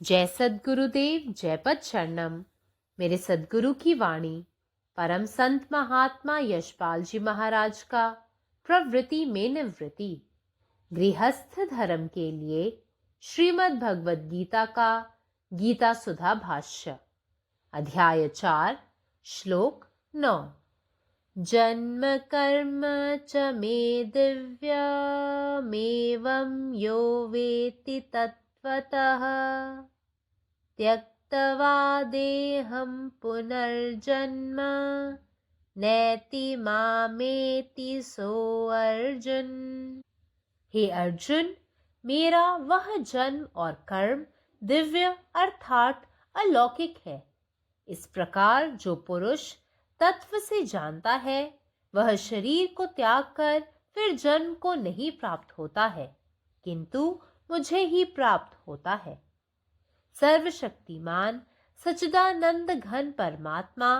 जय सद्गुरुदेव, जय पद शरणम। मेरे सद्गुरु की वाणी परम संत महात्मा यशपाल जी महाराज का प्रवृत्ति में निवृत्ति गृहस्थ धर्म के लिए श्रीमद् भगवद गीता का गीता सुधा भाष्य अध्याय 4 श्लोक 9। जन्म कर्म च मे दिव्यमेवं यो वेत्ति तत्त्वतः त्यक्त्वा देहं पुनर्जन्म नैति मामेति सो अर्जुन। हे अर्जुन, मेरा वह जन्म और कर्म दिव्य अर्थात अलौकिक है। इस प्रकार जो पुरुष तत्व से जानता है वह शरीर को त्याग कर फिर जन्म को नहीं प्राप्त होता है, किंतु मुझे ही प्राप्त होता है। सर्वशक्तिमान सच्चिदानंद घन परमात्मा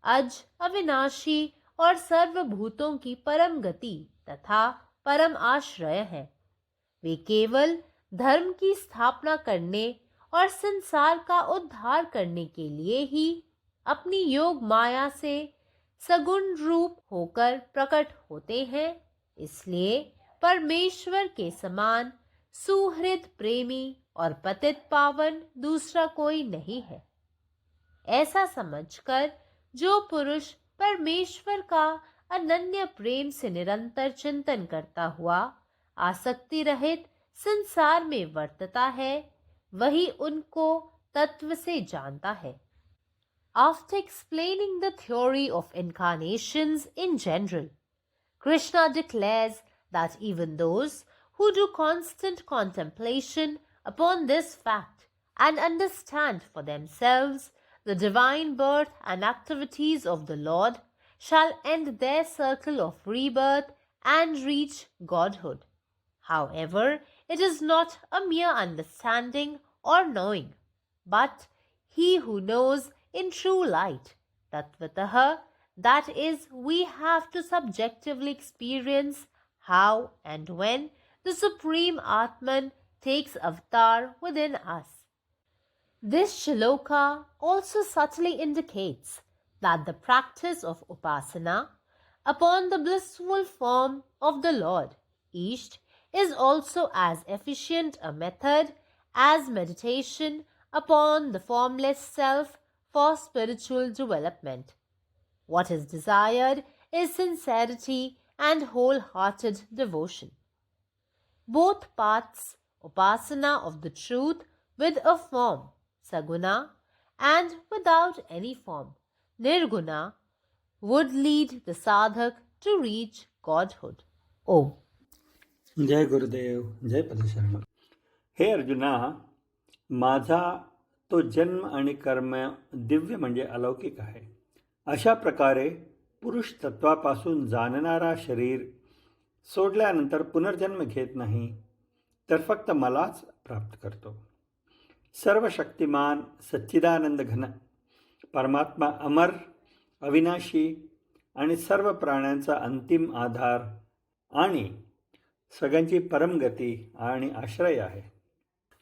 अज अविनाशी और सर्वभूतों की परम गति तथा परम आश्रय है। वे केवल धर्म की स्थापना करने और संसार का उद्धार करने के लिए ही अपनी योग माया से सगुण रूप होकर प्रकट होते हैं। इसलिए परमेश्वर के समान सुहृद प्रेमी और पतित पावन दूसरा कोई नहीं है। ऐसा समझकर जो पुरुष परमेश्वर का अनन्य प्रेम से निरंतर चिंतन करता हुआ आसक्ति रहित संसार में वर्तता है, वही उनको तत्व से जानता है। After explaining the theory of incarnations in general, Krishna declares that even those who do constant contemplation upon this fact and understand for themselves the divine birth and activities of the Lord shall end their circle of rebirth and reach godhood. However, it is not a mere understanding or knowing, but he who knows in true light, Tatvatah, that is, we have to subjectively experience how and when the Supreme Atman takes avatar within us. This shloka also subtly indicates that the practice of upasana upon the blissful form of the Lord, Isht, is also as efficient a method as meditation upon the formless self for spiritual development. What is desired is sincerity and wholehearted devotion. Both paths, upasana of the truth with a form, saguna, and without any form, nirguna, would lead the sadhak to reach godhood. Om. जय गुरुदेव, जय पदशर्मा। हे अर्जुना, माझा तो जन्म आणि कर्म दिव्य म्हणजे अलौकिक आहे। अशा प्रकारे पुरुष तत्वापासून जाणणारा शरीर सोडल्यानंतर पुनर्जन्म घेत नाही, तर फक्त मलाच प्राप्त करतो। सर्व शक्तिमान सच्चिदानंद घन परमात्मा अमर, अविनाशी आणि सर्व प्राण्यांचा अंतिम आधार आणि सगळ्यांची परमगती आणि आश्रय आहे।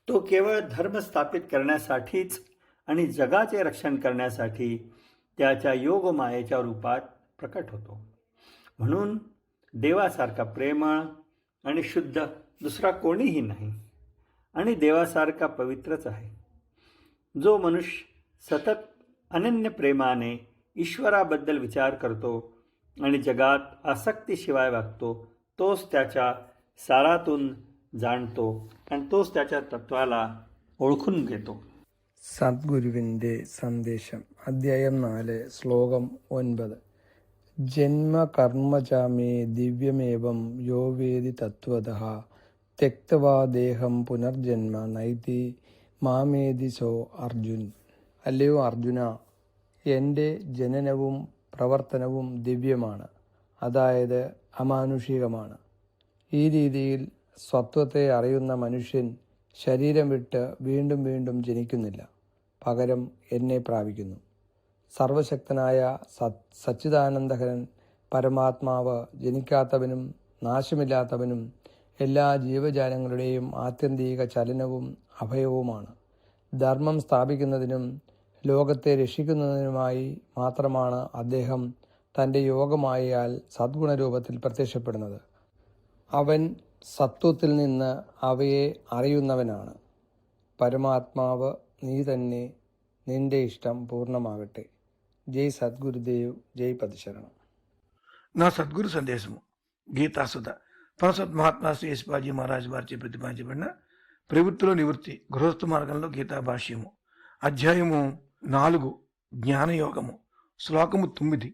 तो केवळ धर्म स्थापित करण्यासाठीच आणि जगाचे रक्षण करण्यासाठी त्याच्या योगमायेच्या रूपात प्रकट होतो। म्हणून देवासारखा प्रेमळ आणि शुद्ध दुसरा कोणीही नाही आणि देवासारखा पवित्रच आहे। जो मनुष्य सतत अनन्य प्रेमाने ईश्वराबद्दल विचार करतो आणि जगात आसक्तीशिवाय वागतो, तोच त्याच्या सारातून जाणतो आणि तोच त्याच्या तत्वाला ओळखून घेतो। സദ്ഗുരുവിൻ്റെ സന്ദേശം അധ്യായം 4 ശ്ലോകം 9. ജന്മകർമ്മചാമേ ദിവ്യമേവം യോ വേദി തത്വതഃ त्यक्त्वा ദേഹം പുനർജന്മ നൈതി മാമേതി സോ അർജുൻ. അല്ലയോ അർജുന, എൻ്റെ ജനനവും പ്രവർത്തനവും ദിവ്യമാണ്, അതായത് അമാനുഷികമാണ്. ഈ രീതിയിൽ സ്വത്വത്തെ അറിയുന്ന മനുഷ്യൻ ശരീരം വിട്ട് വീണ്ടും വീണ്ടും ജനിക്കുന്നില്ല, പകരം എന്നെ പ്രാപിക്കുന്നു. സർവശക്തനായ സച്ചിദാനന്ദഘനൻ പരമാത്മാവ് ജനിക്കാത്തവനും നാശമില്ലാത്തവനും എല്ലാ ജീവജാലങ്ങളുടെയും ആത്യന്തിക ചലനവും അഭയവുമാണ്. ധർമ്മം സ്ഥാപിക്കുന്നതിനും ലോകത്തെ രക്ഷിക്കുന്നതിനുമായി മാത്രമാണ് അദ്ദേഹം തൻ്റെ യോഗമായയാൽ സദ്ഗുണരൂപത്തിൽ പ്രത്യക്ഷപ്പെടുന്നത്. അവൻ സത്വത്തിൽ നിന്ന് അവയെ അറിയുന്നവനാണ്. പരമാത്മാവ് നീ തന്നെ, നിന്റെ ఇష్టం పూర్ణమాగట్టే. జై సద్గురుదేవ్, జై పదశరణం. నా సద్గురు సందేశము గీతాసుధ పరసత్ మహాత్మా శ్రీ యశ్వాజీ మహారాజ్ వారిచే ప్రతిపాదించబడిన ప్రవృత్తిలో నివృత్తి గృహస్థ మార్గంలో గీతా భాష్యము అధ్యాయము 4 జ్ఞానయోగము శ్లోకము 9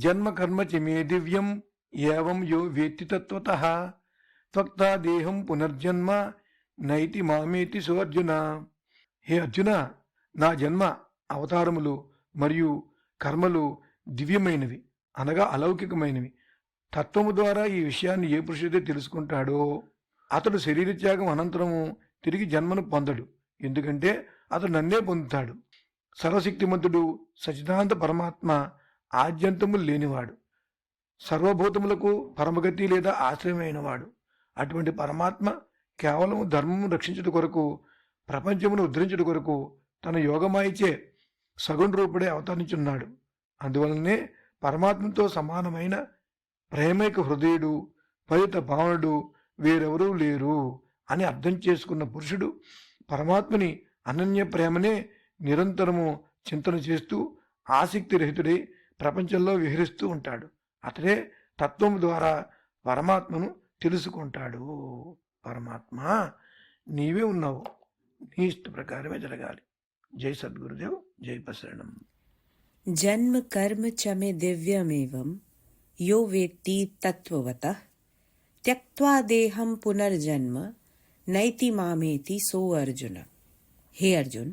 జన్మ కర్మ చ మే దివ్యం ఏవం యో వేత్తి తత్వతః త్వక్తా దేహం పునర్జన్మ నైతి మామేతి సో అర్జున. హే అర్జున, నా జన్మ అవతారములు మరియు కర్మలు దివ్యమైనవి అనగా అలౌకికమైనవి. తత్వము ద్వారా ఈ విషయాన్ని ఏ పురుషుడే తెలుసుకుంటాడో అతడు శరీర త్యాగం అనంతరము తిరిగి జన్మను పొందడు, ఎందుకంటే అతడు నన్నే పొందుతాడు. సర్వశక్తిమంతుడు సచిదానంద పరమాత్మ ఆద్యంతము లేనివాడు, సర్వభూతములకు పరమగతి లేదా ఆశ్రయమైనవాడు. అటువంటి పరమాత్మ కేవలం ధర్మము రక్షించుట కొరకు, ప్రపంచమును ఉద్ధరించుట కొరకు తన యోగమాయిచే సగుణ రూపుడే అవతరించున్నాడు. అందువలనే పరమాత్మతో సమానమైన ప్రేమైక హృదయుడు, ఫలిత భావనుడు వేరెవరూ లేరు అని అర్థం చేసుకున్న పురుషుడు పరమాత్మని అనన్య ప్రేమనే నిరంతరము చింతన చేస్తూ ఆసక్తి రహితుడై ప్రపంచంలో విహరిస్తూ ఉంటాడు. అతడే తత్వం ద్వారా పరమాత్మను తెలుసుకుంటాడు. పరమాత్మ నీవే ఉన్నావు, నీ ఇష్ట ప్రకారమే జరగాలి. జై సద్గురుదేవ్, జై పశరణం. जन्म कर्म च मे दिव्यमेवं यो वेत्ति तत्त्वतः त्यक्त्वा देहं पुनर्जन्म नैति मामेति सो अर्जुन. हे अर्जुन,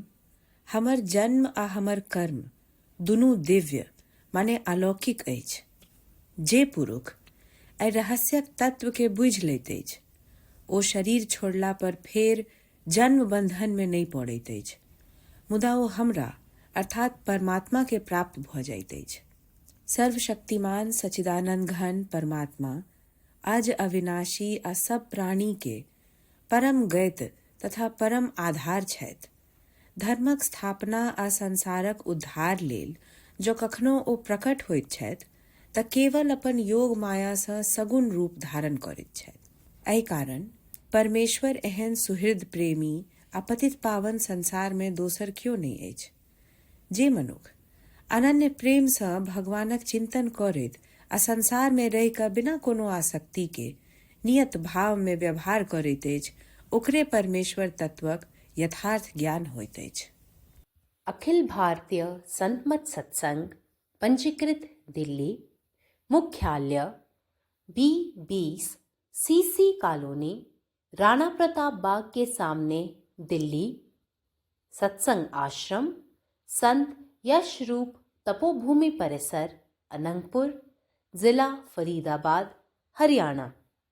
हमर जन्म आ हमर कर्म दुनू दिव्य माने अलौकिक अछि. जे पुरुष एहि रहस्यक तत्व के बुझि लैत अछि ओ शरीर छोड़ला पर फेर जन्म बंधन में नहीं पड़ैत अछि, मुदा ओ हमरा अर्थात परमात्मा के प्राप्त भ जाइत अछि. सर्वशक्तिमान सच्चिदानंद घन परमात्मा आज अविनाशी आ सब प्राणी के परम गैत तथा परम आधार छथि. धर्मक स्थापना आ संसारक उद्धार लेल जो कखनो ओ प्रकट होइत छथि त केवल अपन योग माया सँ सगुण रूप धारण करैत छथि. एहि कारण परमेश्वर एहन सुहृद प्रेमी आ पतित पावन संसार में दोसर क्यों नहीं अछि. जे मनुख अनन्य प्रेम सँ भगवानक चिंतन करैत आ संसार में रहि क बिना कोनो आसक्ति के नियत भाव में व्यवहार करैत अछि, ओकरे परमेश्वर तत्वक यथार्थ ज्ञान होइत अछि. अखिल भारतीय संतमत सत्संग पंजीकृत दिल्ली, मुख्यालय B20 CC colony, Rana Pratap Bagh के सामने, दिल्ली. सत्संग आश्रम संत यश रूप तपोभूमि परिसर, अनंगपुर, जिला फरीदाबाद, हरियाणा.